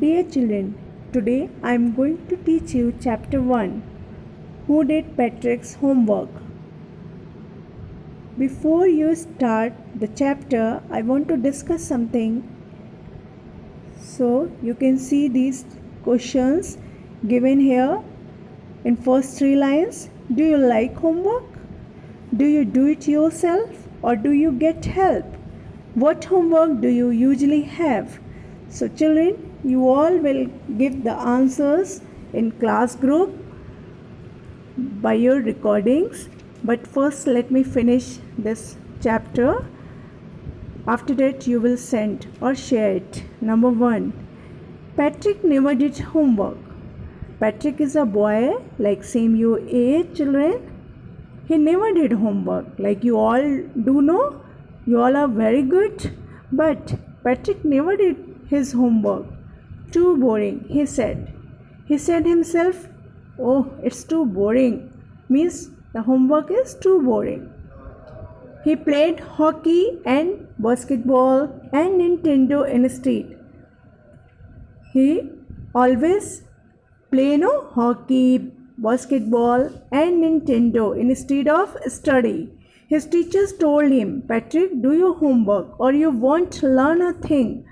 Dear children, today I am going to teach you chapter 1. Who did Patrick's homework? Before you start the chapter, I want to discuss something. So you can see these questions given here in first 3 lines. Do you like homework? Do you do it yourself or do you get help? What homework do you usually have? So children, you all will give the answers in class group by your recordings. But first let me finish this chapter. After that you will send or share it. Number 1. Patrick never did homework. Patrick is a boy like same your age children. He never did homework like you all do know. You all are very good. But Patrick never did his homework. Too boring, he said. He said himself, oh, it's too boring. Means the homework is too boring. He played hockey and basketball and Nintendo instead. He always play hockey, basketball and Nintendo instead of study. His teachers told him, Patrick, do your homework or you won't learn a thing.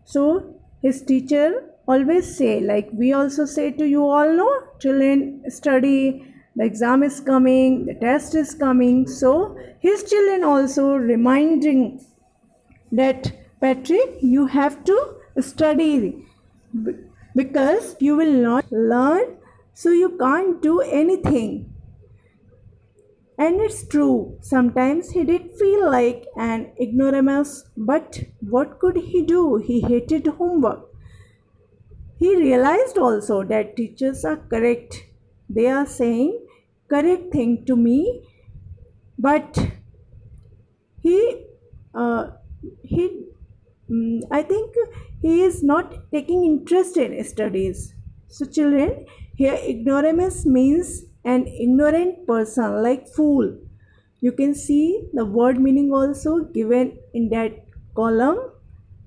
So his teacher always say, like we also say to you all, no, children study, the exam is coming, the test is coming. So his children also reminding that Patrick, you have to study because you will not learn, so you can't do anything. And it's true, sometimes he did feel like an ignoramus, but what could he do? He hated homework. He realized also that teachers are correct. They are saying correct thing to me, but I think he is not taking interest in studies. So children, here ignoramus means an ignorant person like fool. You can see the word meaning also given in that column,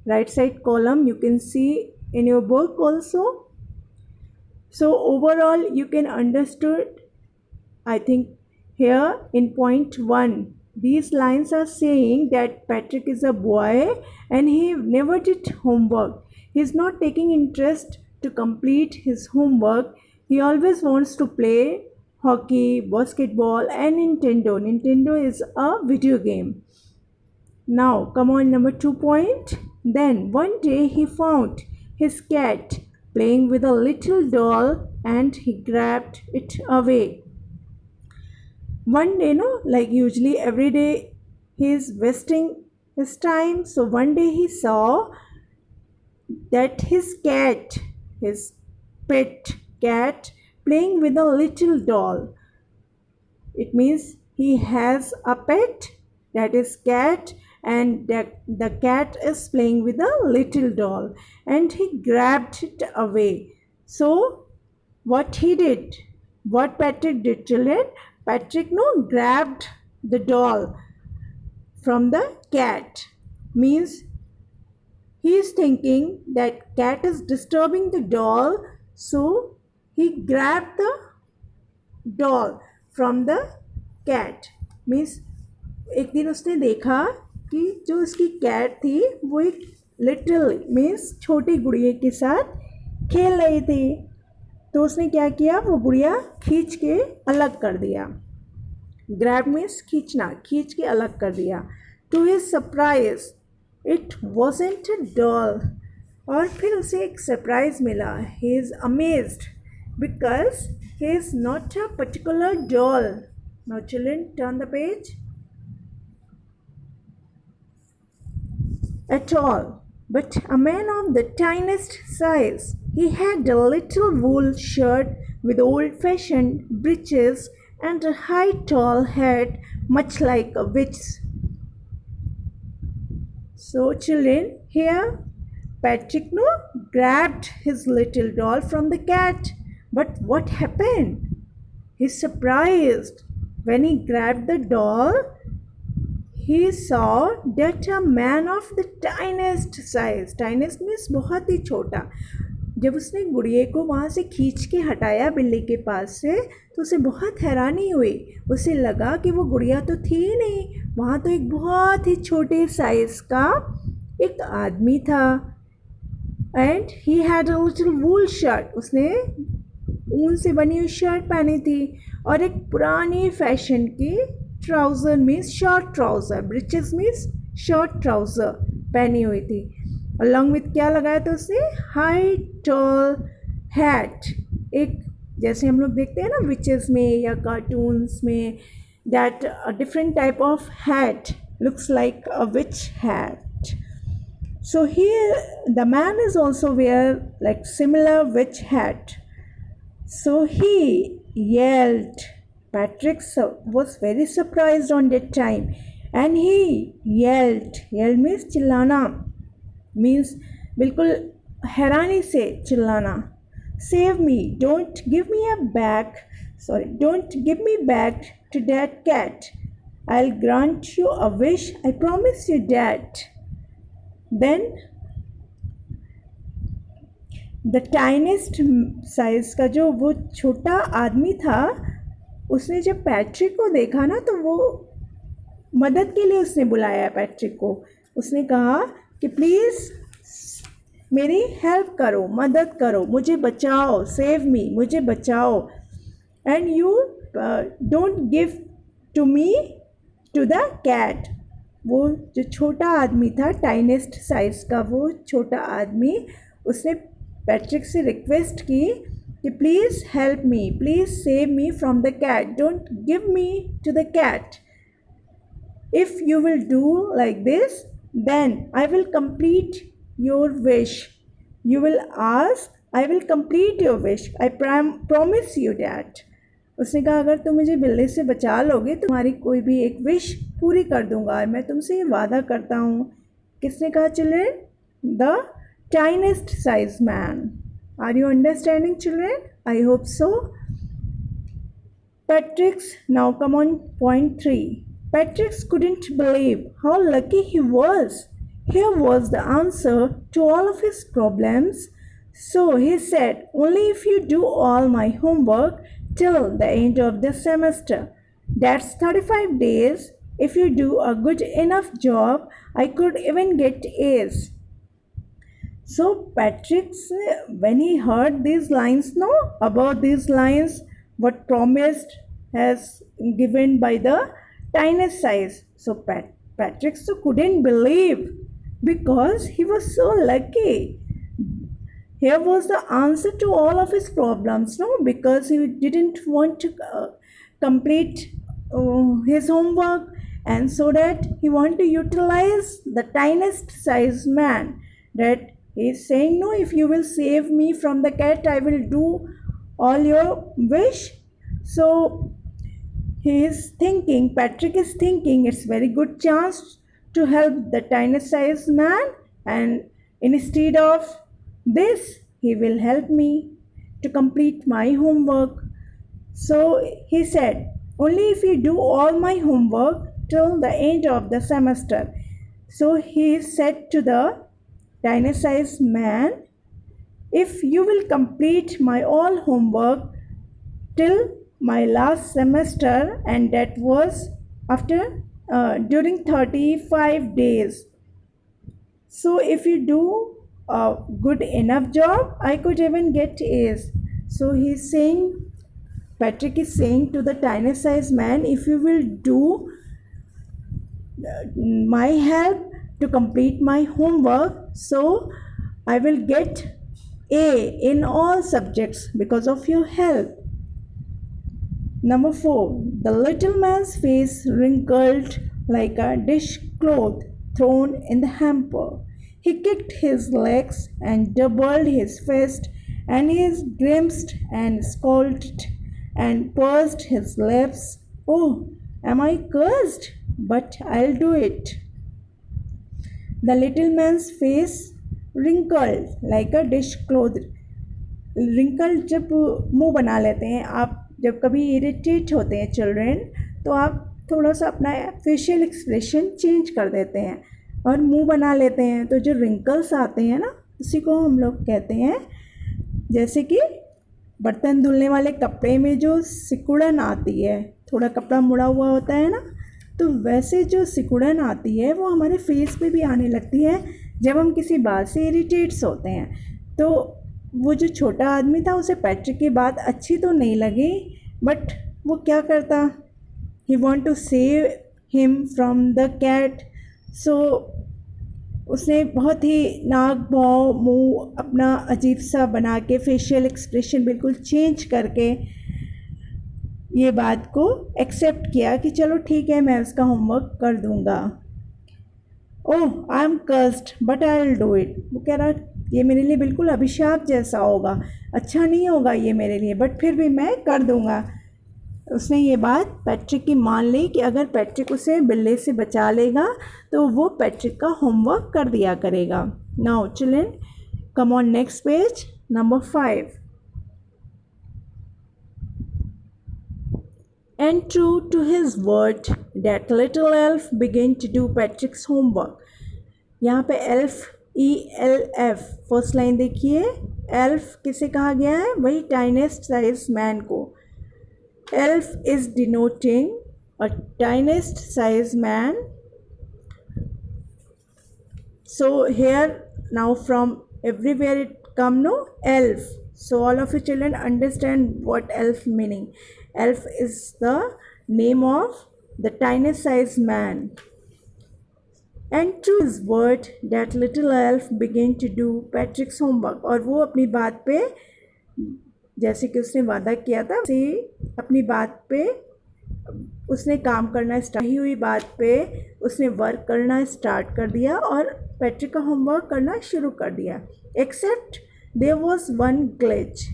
right side column. You can see in your book also. So overall you can understood, I think here in point 1, these lines are saying that Patrick is a boy and he never did homework. He is not taking interest to complete his homework. He always wants to play hockey, basketball and Nintendo. Nintendo is a video game. Now come on, number 2 point. Then one day he found his cat playing with a little doll and he grabbed it away. One day, like usually every day he is wasting his time. So one day he saw that his cat, his pet cat, playing with a little doll. It means he has a pet, that is cat, and the cat is playing with a little doll and he grabbed it away. So what he did, what Patrick did children, Patrick grabbed the doll from the cat. Means he is thinking that cat is disturbing the doll, so he grabbed the doll from the cat. Means एक दिन उसने देखा कि जो उसकी cat थी वो एक लिटिल मीन्स छोटी गुड़िया के साथ खेल रही थी. तो उसने क्या किया, वो गुड़िया खींच के अलग कर दिया. ग्रैब मीन्स खींचना, खींच के अलग कर दिया. To his surprise it wasn't a doll. और फिर उसे एक सरप्राइज मिला. He is amazed because he is not a particular doll. Now children turn the page. At all, but a man of the tiniest size. He had a little wool shirt with old-fashioned breeches and a high tall hat much like a witch's. So children, here Patrick grabbed his little doll from the cat. But what happened? He's surprised. When he grabbed the doll, he saw that a man of the tiniest size, tiniest means बहुत ही छोटा, जब उसने गुड़िया को वहाँ से खींच के हटाया बिल्ली के पास से तो उसे बहुत हैरानी हुई। उसे लगा कि वो गुड़िया तो थी ही नहीं, वहाँ तो एक बहुत ही छोटे साइज़ का एक आदमी था। And he had a little wool shirt, उसने ऊन से बनी हुई शर्ट पहनी थी और एक पुरानी फैशन की trouser means short trouser, breaches means short trouser पहनी हुई थी। अलॉन्ग विथ क्या लगाया था उसने, हाई टॉल हैट, एक जैसे हम लोग देखते हैं ना विचेस में या कार्टून्स में, that different type of hat looks like a witch hat. So here the man is also wear like similar witch hat. So he yelled. Patrick was very surprised on that time and he yelled. Yell means चिल्लाना, means बिल्कुल हैरानी से चिल्लाना. Save me, don't give me back to that cat. I'll grant you a wish, I promise you that. Then the tiniest size का जो वो छोटा आदमी था, उसने जब पैट्रिक को देखा ना तो वो मदद के लिए उसने बुलाया पैट्रिक को. उसने कहा कि प्लीज़ मेरी हेल्प करो, मदद करो, मुझे बचाओ, सेव मी, मुझे बचाओ. And you don't give to me to the cat. वो जो छोटा आदमी था, टाइनेस्ट साइज़ का वो छोटा आदमी, उसने पैट्रिक से रिक्वेस्ट की कि please help me, please save me from the cat, don't give me to the cat. If you will do like this then I will complete your wish. You will ask, I will complete your wish, I promise you that. उसने कहा अगर तुम मुझे बिल्ली से बचा लोगे तो तुम्हारी कोई भी एक विश पूरी कर दूंगा और मैं तुमसे ये वादा करता हूँ. किसने कहा children? The tiniest size man. Are you understanding children? I hope so. Patrick's, now come on point 3. Patrick couldn't believe how lucky he was. Here was the answer to all of his problems. So he said, only if you do all my homework till the end of the semester. That's 35 days. If you do a good enough job, I could even get A's. So Patrick, when he heard these lines, about these lines, what promised has given by the tiniest size. So Patrick couldn't believe because he was so lucky. Here was the answer to all of his problems, because he didn't want to complete his homework, and so that he wanted to utilize the tiniest size man. That he is saying, no, if you will save me from the cat, I will do all your wish. So he is thinking, Patrick is thinking, it's very good chance to help the tiniest size man, and instead of this, he will help me to complete my homework. So he said, only if you do all my homework till the end of the semester. So he said to the tiny sized man, if you will complete my all homework till my last semester, and that was after during 35 days. So if you do a good enough job, I could even get A's. So he's saying, Patrick is saying to the tiny size man, if you will do my help to complete my homework, so I will get A in all subjects because of your help. Number 4, the little man's face wrinkled like a dishcloth thrown in the hamper. He kicked his legs and doubled his fist, and he grimaced and scolded and pursed his lips. Oh, am I cursed? But I'll do it. The little man's face wrinkled like a dishcloth. Wrinkled जब मुंह बना लेते हैं आप, जब कभी irritate होते हैं चिल्ड्रेन, तो आप थोड़ा सा अपना फेशियल एक्सप्रेशन चेंज कर देते हैं और मुंह बना लेते हैं. तो जो रिंकल्स आते हैं ना, उसी को हम लोग कहते हैं जैसे कि बर्तन धुलने वाले कपड़े में जो सिकुड़न आती है, थोड़ा कपड़ा मुड़ा हुआ होता है ना, तो वैसे जो सिकुड़न आती है वो हमारे फेस पे भी आने लगती है जब हम किसी बात से इरिटेट्स होते हैं। तो वो जो छोटा आदमी था उसे पैट्रिक की बात अच्छी तो नहीं लगी, बट वो क्या करता, he want to save him from the cat. So उसने बहुत ही नाक भाव मुंह अपना अजीब सा बना के, फेशियल एक्सप्रेशन बिल्कुल चेंज करके ये बात को एक्सेप्ट किया कि चलो ठीक है, मैं उसका होमवर्क कर दूंगा। Oh I am cursed but I will do it. वो कह रहा ये मेरे लिए बिल्कुल अभिशाप जैसा होगा, अच्छा नहीं होगा ये मेरे लिए, बट फिर भी मैं कर दूंगा। उसने ये बात पैट्रिक की मान ली कि अगर पैट्रिक उसे बिल्ली से बचा लेगा तो वो पैट्रिक का होमवर्क कर दिया करेगा। Now children come on next page, number 5। And true to his word, that little elf began to do Patrick's homework. यहाँ पे elf ELF फर्स्ट लाइन देखिए, elf किसे कहा गया है, वही tiniest size man को। Elf is denoting a tiniest size man. So here now from everywhere it come no elf. So all of you children understand what elf meaning. Elf is the name of the tiniest size man. And true his word, that little elf began to do Patrick's homework. और वो अपनी बात पे, जैसे कि उसने वादा किया था, उसे अपनी बात पे उसने काम करना स्टार्ट हुई बात पे उसने वर्क करना स्टार्ट कर दिया और पैट्रिक का होमवर्क करना शुरू कर दिया। Except there was one glitch.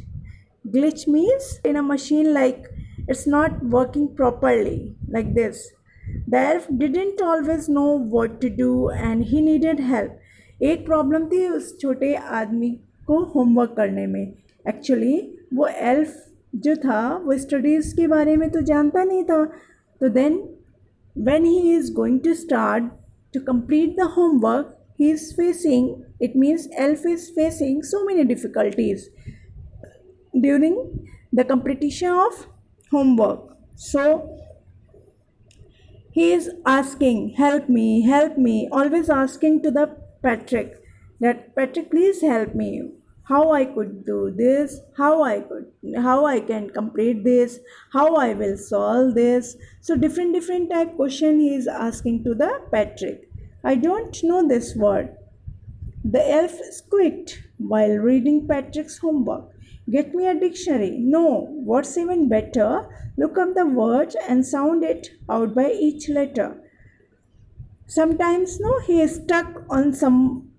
Glitch means in a machine like it's not working properly like this. The elf didn't always know what to do and he needed help. एक problem थी उस छोटे आदमी को होमवर्क करने में। Actually वो elf जो था वो स्टडीज़ के बारे में तो जानता नहीं था। तो then when he is going to start to complete the homework, he is facing, it means elf is facing so many difficulties during the completion of homework. So he is asking, help me, always asking to the Patrick that Patrick please help me, how I could do this, how I can complete this, how I will solve this. So different type question he is asking to the Patrick. I don't know this word. The elf squeaked while reading Patrick's homework. Get me a dictionary. No, what's even better, look up the words and sound it out by each letter. Sometimes no, he is stuck on some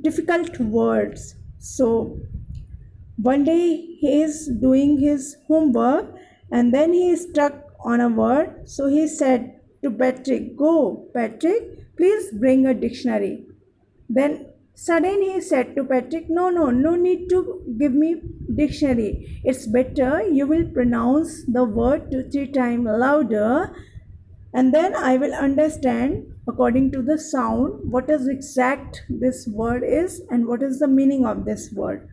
difficult words. So one day he is doing his homework and then he is stuck on a word. So he said to Patrick, go Patrick, please bring a dictionary. Then suddenly he said to Patrick, no need to give me dictionary. It's better you will pronounce the word 2-3 times louder and then I will understand according to the sound what is exact this word is and what is the meaning of this word.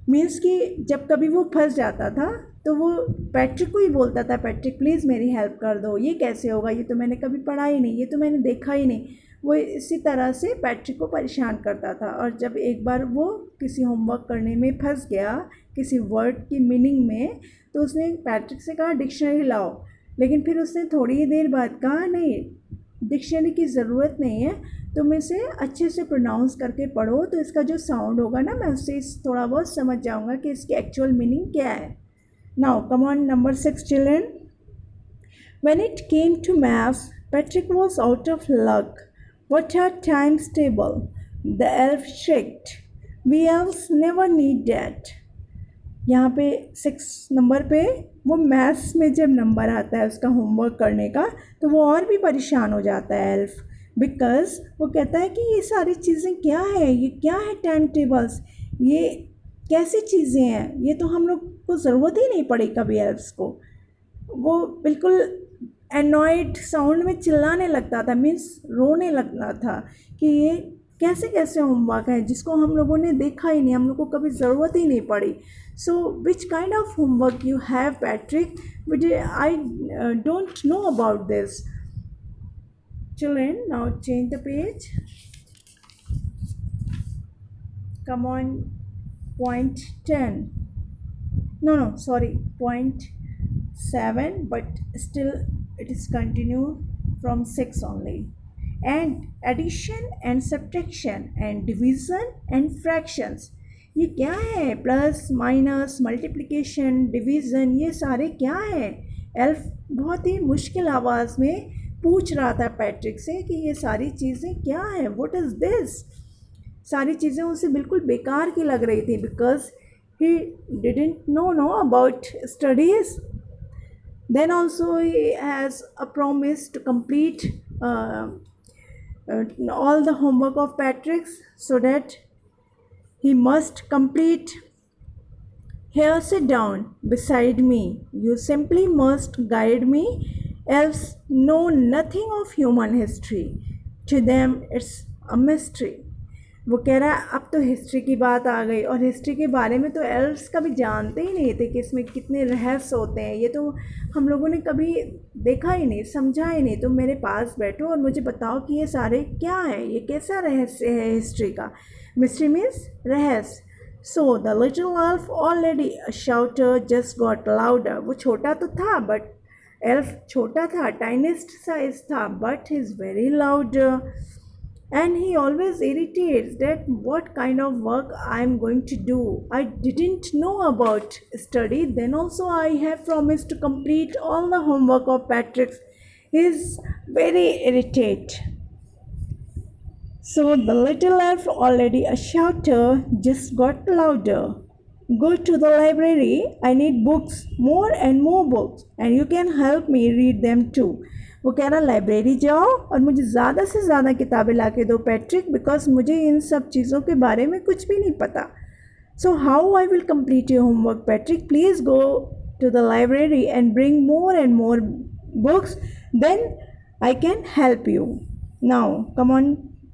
Means कि जब कभी वो फंस जाता था तो वो Patrick को ही बोलता था, पैट्रिक प्लीज़ मेरी हेल्प कर दो, ये कैसे होगा, ये तो मैंने कभी पढ़ा ही नहीं, ये तो मैंने देखा ही नहीं। वो इसी तरह से पैट्रिक को परेशान करता था। और जब एक बार वो किसी होमवर्क करने में फंस गया किसी वर्ड की मीनिंग में, तो उसने पैट्रिक से कहा डिक्शनरी लाओ, लेकिन फिर उसने थोड़ी ही देर बाद कहा नहीं डिक्शनरी की ज़रूरत नहीं है, तुम इसे अच्छे से प्रोनाउंस करके पढ़ो तो इसका जो साउंड होगा ना मैं उससे थोड़ा बहुत समझ जाऊंगा कि इसकी एक्चुअल मीनिंग क्या है। Now come on number 6 children. When it came to maths Patrick was out of luck. What are times table? The elf shrieked. We elves never need that. यहाँ पे 6 नंबर पे वो मैथ्स में जब number आता है उसका होमवर्क करने का तो वो और भी परेशान हो जाता है एल्फ, बिकॉज वो कहता है कि ये सारी चीज़ें क्या है, ये क्या है टाइम टेबल्स, ये कैसी चीज़ें हैं, ये तो हम लोग को ज़रूरत ही नहीं पड़ी कभी एल्फ्स को। वो बिल्कुल एनॉयड साउंड में चिल्लाने लगता था, मीन्स रोने लगता था कि ये कैसे कैसे होमवर्क है जिसको हम लोगों ने देखा ही नहीं, हम लोग को कभी ज़रूरत ही नहीं पड़ी. So which kind of homework you have Patrick? I don't know about this. Children, now change the page. Come on, point 10. No, no, sorry, point 7, but still it is continued from 6 only. And addition and subtraction and division and fractions. ये क्या है? Plus minus multiplication division, ये सारे क्या है? Elf बहुत ही मुश्किल आवाज़ में पूछ रहा था पैट्रिक से कि ये सारी चीज़ें क्या हैं, व्हाट इज़ दिस. सारी चीज़ें उसे बिल्कुल बेकार की लग रही थी because he didn't know about studies. Then also he has a promise to complete all the homework of Patrick's, so that he must complete. Here, sit down beside me. You simply must guide me, else know nothing of human history. To them it's a mystery. वो कह रहा है अब तो history की बात आ गई, और हिस्ट्री के बारे में तो एल्फ्स कभी जानते ही नहीं थे कि इसमें कितने रहस्य होते हैं. ये तो हम लोगों ने कभी देखा ही नहीं, समझा ही नहीं. तो मेरे पास बैठो और मुझे बताओ कि ये सारे क्या है, ये कैसा रहस्य है हिस्ट्री का. मिस्ट्री मीन्स रहस्य. So the little elf already शाउटर just got louder. वो छोटा तो था, बट एल्फ छोटा था, टाइनेस्ट साइज था, but he is very louder. And he always irritates that what kind of work I am going to do. I didn't know about study. Then also I have promised to complete all the homework of Patrick's. He is very irritated. So the little elf, already a shouter, just got louder. Go to the library. I need books, more and more books, and you can help me read them too. वो कह रहा library जाओ और मुझे ज़्यादा से ज़्यादा किताबें ला के दो पैट्रिक, बिकॉज मुझे इन सब चीज़ों के बारे में कुछ भी नहीं पता. So how I will complete your homework Patrick? Please go to the library and bring more and more books, then I can help you. Now come on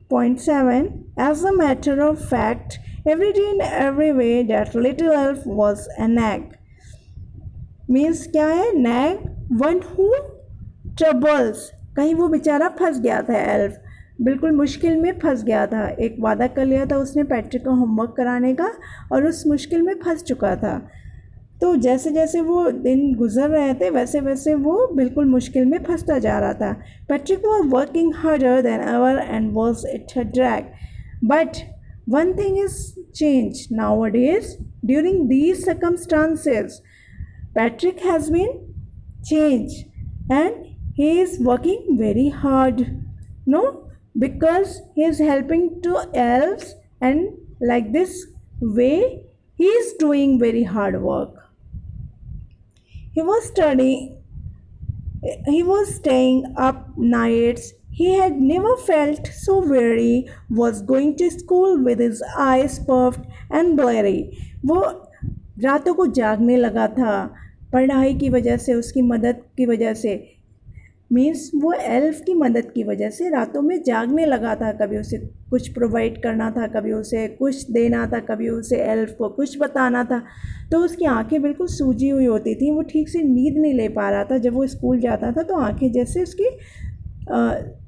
point 7. As a matter of fact every day in every way that little elf was a nag. Means क्या है? Nag, one who troubles. कहीं वो बेचारा फंस गया था, elf बिल्कुल मुश्किल में फंस गया था. एक वादा कर लिया था उसने पैट्रिक का होमवर्क कराने का, और उस मुश्किल में फंस चुका था. तो जैसे जैसे वो दिन गुजर रहे थे वैसे वैसे वो बिल्कुल मुश्किल में फंसता जा रहा था. Patrick was working harder than ever and was it a drag. But one thing is change nowadays during these circumstances. Patrick has been change and he is working very hard, no, because he is helping to elves, and like this way he is doing very hard work. He was studying, he was staying up nights. He had never felt so weary, was going to school with his eyes puffed and blurry. वो रातों को जागने लगा था पढ़ाई की वजह से, उसकी मदद की वजह से. मीन्स वो एल्फ की मदद की वजह से रातों में जागने लगा था. कभी उसे कुछ प्रोवाइड करना था, कभी उसे कुछ देना था, कभी उसे एल्फ को कुछ बताना था. तो उसकी आंखें बिल्कुल सूजी हुई होती थी, वो ठीक से नींद नहीं ले पा रहा था. जब वो स्कूल जाता था तो आंखें जैसे उसकी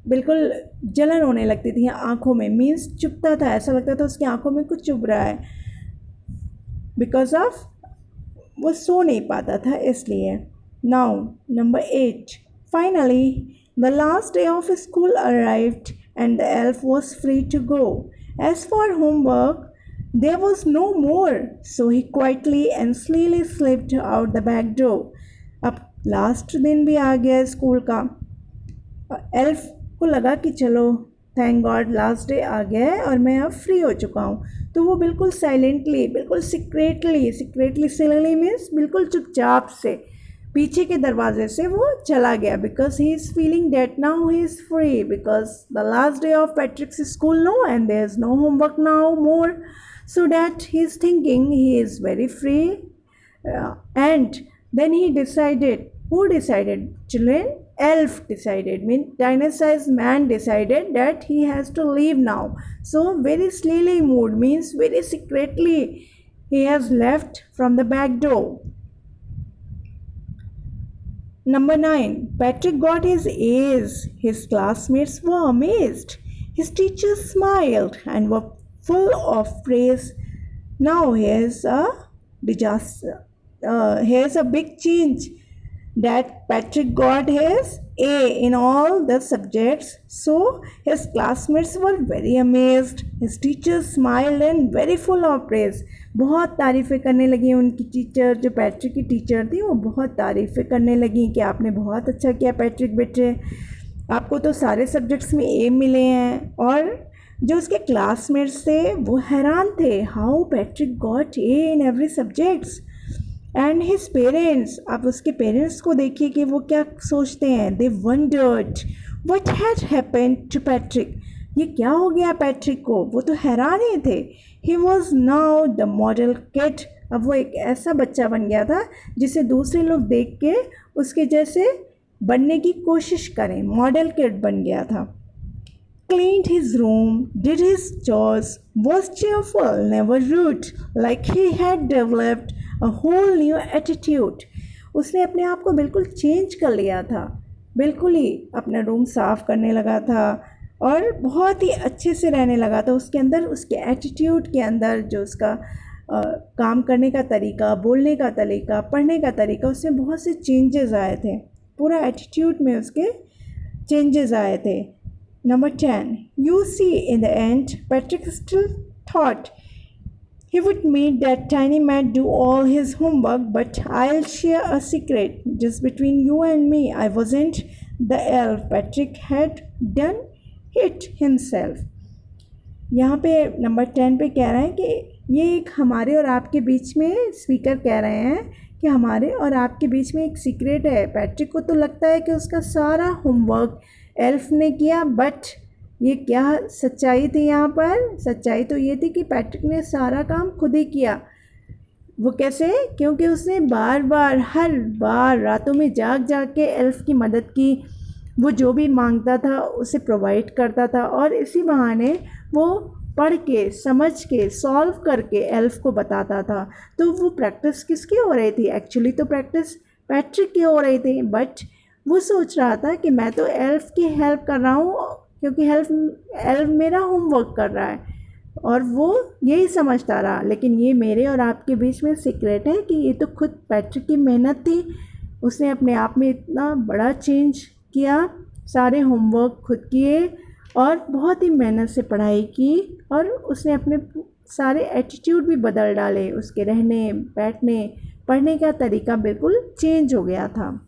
बिल्कुल जलन होने लगती थी आँखों में. मीन्स चुभता था, ऐसा लगता था उसकी आँखों में कुछ चुभ रहा है, बिकॉज ऑफ वो सो नहीं पाता था इसलिए. Now number 8. Finally, the last day of school arrived and the elf was free to go. As for homework, there was no more, so he quietly and slowly slipped out the back door. अब last दिन भी आ गया school का. Elf को लगा कि चलो thank God last day आ गया है और मैं अब फ्री हो चुका हूँ. तो वो बिल्कुल साइलेंटली, बिल्कुल सीक्रेटली सिलली मीन्स बिल्कुल चुपचाप से पीछे के दरवाजे से वो चला गया. Because he is feeling that now he is free, because the last day of Patrick's school no and there is no homework now more. So that he is thinking he is very free. And then he decided Who decided? Children, elf decided. Mean tiny-sized man decided that he has to leave now. So very slowly moved means very secretly he has left from the back door. Number 9. Patrick got his A's. His classmates were amazed. His teachers smiled and were full of praise. Now here's a disaster. Here's a big change that Patrick got his A in all the subjects. So his classmates were very amazed. His teachers smiled and very full of praise. बहुत तारीफ़ें करने लगी उनकी teacher, जो Patrick की teacher थी वो बहुत तारीफ़ें करने लगी कि आपने बहुत अच्छा किया पैट्रिक बेटे, आपको तो सारे सब्जेक्ट्स में ए मिले हैं। और जो उसके क्लासमेट्स थे वो हैरान थे, how Patrick got a in every subjects. And his parents, आप उसके पेरेंट्स को देखिए कि वो क्या सोचते हैं। They wondered what had happened to Patrick, ये क्या हो गया पैट्रिक को, वो तो हैरान ही थे। He was now the model kid, अब वो एक ऐसा बच्चा बन गया था जिसे दूसरे लोग देख के उसके जैसे बनने की कोशिश करें, मॉडल किड बन गया था। Cleaned his room, did his chores, was cheerful, never rude, like he had developed a whole new attitude. उसने अपने आप को बिल्कुल चेंज कर लिया था, बिल्कुल ही अपना रूम साफ़ करने लगा था और बहुत ही अच्छे से रहने लगा था। उसके अंदर, उसके एटीट्यूड के अंदर जो उसका काम करने का तरीका, बोलने का तरीका, पढ़ने का तरीका, उसमें बहुत से चेंजेस आए थे, पूरा एटीट्यूड में उसके चेंजेस आए थे। Number 10. You see, in the end, Patrick still thought he would make that tiny man do all his homework, but I'll share a secret. Just between you and me, I wasn't the elf. Patrick had done it himself. यहाँ पे number 10 पे कह रहे हैं कि ये एक हमारे और आपके बीच में, स्पीकर कह रहे हैं कि हमारे और आपके बीच में एक सीक्रेट है। पैट्रिक को तो लगता है कि उसका सारा होमवर्क एल्फ ने किया, बट ये क्या सच्चाई थी यहाँ पर? सच्चाई तो ये थी कि पैट्रिक ने सारा काम खुद ही किया। वो कैसे? क्योंकि उसने बार बार, हर बार रातों में जाग जाग के एल्फ की मदद की। वो जो भी मांगता था उसे प्रोवाइड करता था और इसी बहाने वो पढ़ के, समझ के, सॉल्व करके एल्फ को बताता था। तो वो प्रैक्टिस किसकी हो रही थी? एक्चुअली तो प्रैक्टिस पैट्रिक की हो रही थी, बट वो सोच रहा था कि मैं तो एल्फ की हेल्प कर रहा हूँ क्योंकि एल्फ मेरा होमवर्क कर रहा है, और वो यही समझता रहा। लेकिन ये मेरे और आपके बीच में सीक्रेट है कि ये तो खुद पैट्रिक की मेहनत थी। उसने अपने आप में इतना बड़ा चेंज किया, सारे होमवर्क खुद किए और बहुत ही मेहनत से पढ़ाई की, और उसने अपने सारे एटीट्यूड भी बदल डाले। उसके रहने, बैठने, पढ़ने का तरीका बिल्कुल चेंज हो गया था।